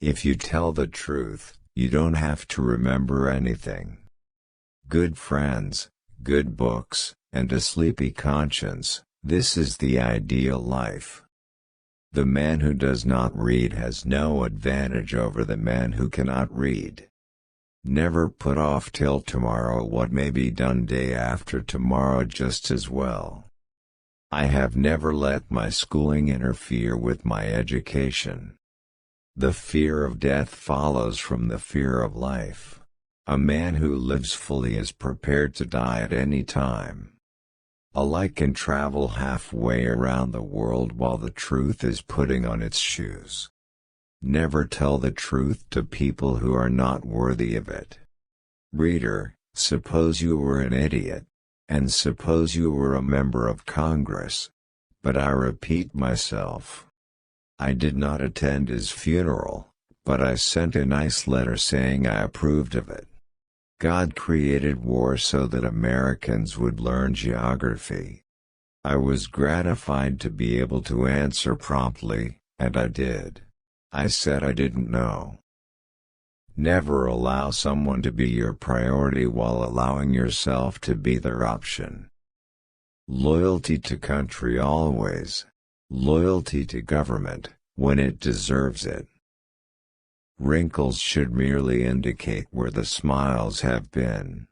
If you tell the truth, you don't have to remember anything. Good friends, good books, and a sleepy conscience, this is the ideal life. The man who does not read has no advantage over the man who cannot read. Never put off till tomorrow what may be done day after tomorrow just as well. I have never let my schooling interfere with my education. The fear of death follows from the fear of life. A man who lives fully is prepared to die at any time. A light can travel halfway around the world while the truth is putting on its shoes. Never tell the truth to people who are not worthy of it. Reader, suppose you were an idiot, and suppose you were a member of Congress. But I repeat myself. I did not attend his funeral, but I sent a nice letter saying I approved of it. God created war so that Americans would learn geography. I was gratified to be able to answer promptly, and I did. I said I didn't know. Never allow someone to be your priority while allowing yourself to be their option. Loyalty to country always. Loyalty to government, when it deserves it. Wrinkles should merely indicate where the smiles have been.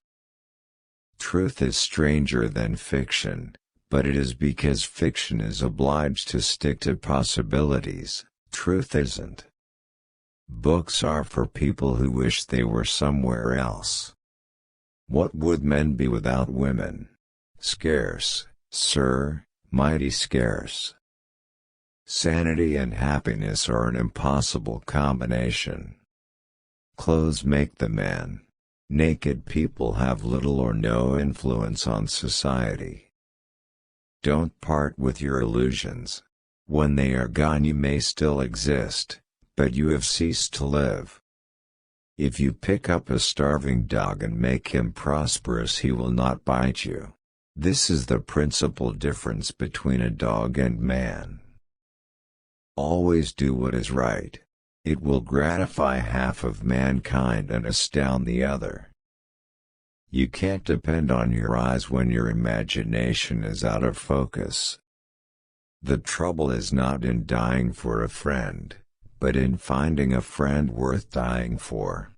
Truth is stranger than fiction, but it is because fiction is obliged to stick to possibilities, truth isn't. Books are for people who wish they were somewhere else. What would men be without women? Scarce, sir, mighty scarce. Sanity and happiness are an impossible combination. Clothes make the man. Naked people have little or no influence on society. Don't part with your illusions. When they are gone you may still exist, but you have ceased to live. If you pick up a starving dog and make him prosperous he will not bite you. This is the principal difference between a dog and man. Always do what is right. It will gratify half of mankind and astound the other. You can't depend on your eyes when your imagination is out of focus. The trouble is not in dying for a friend, but in finding a friend worth dying for.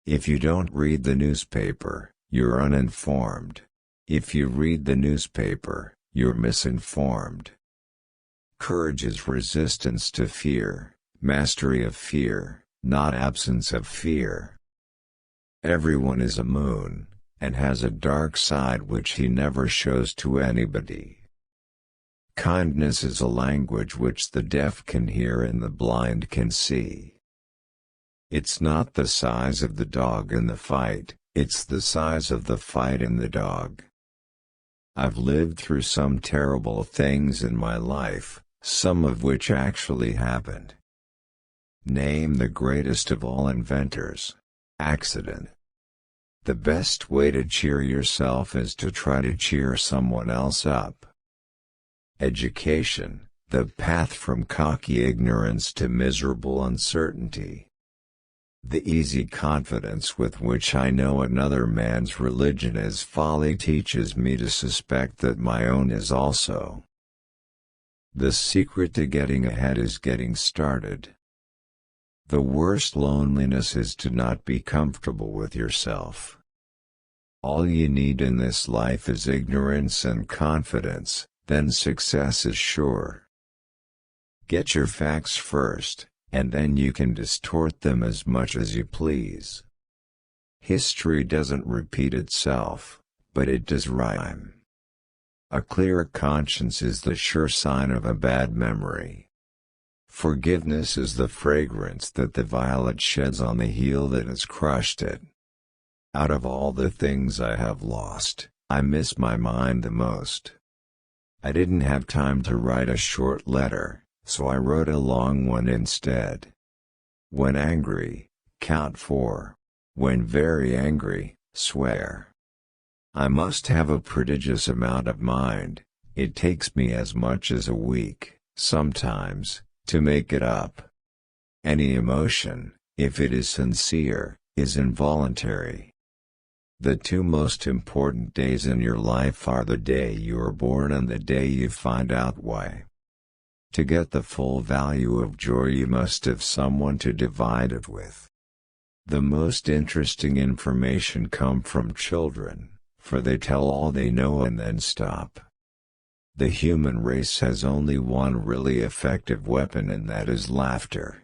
If you don't read the newspaper, you're uninformed. If you read the newspaper, you're misinformed. Courage is resistance to fear, mastery of fear, not absence of fear. Everyone is a moon, and has a dark side which he never shows to anybody. Kindness is a language which the deaf can hear and the blind can see. It's not the size of the dog in the fight, it's the size of the fight in the dog. I've lived through some terrible things in my life, some of which actually happened. Name the greatest of all inventors. Accident. The best way to cheer yourself is to try to cheer someone else up. Education, the path from cocky ignorance to miserable uncertainty. The easy confidence with which I know another man's religion is folly teaches me to suspect that my own is also. The secret to getting ahead is getting started. The worst loneliness is to not be comfortable with yourself. All you need in this life is ignorance and confidence, then success is sure. Get your facts first, and then you can distort them as much as you please. History doesn't repeat itself, but it does rhyme. A clear conscience is the sure sign of a bad memory. Forgiveness is the fragrance that the violet sheds on the heel that has crushed it. Out of all the things I have lost, I miss my mind the most. I didn't have time to write a short letter, so I wrote a long one instead. When angry, count 4. When very angry, swear. I must have a prodigious amount of mind. It takes me as much as a week, sometimes, to make it up. Any emotion, if it is sincere, is involuntary. The two most important days in your life are the day you are born and the day you find out why. To get the full value of joy, you must have someone to divide it with. The most interesting information comes from children, for they tell all they know and then stop. The human race has only one really effective weapon, and that is laughter.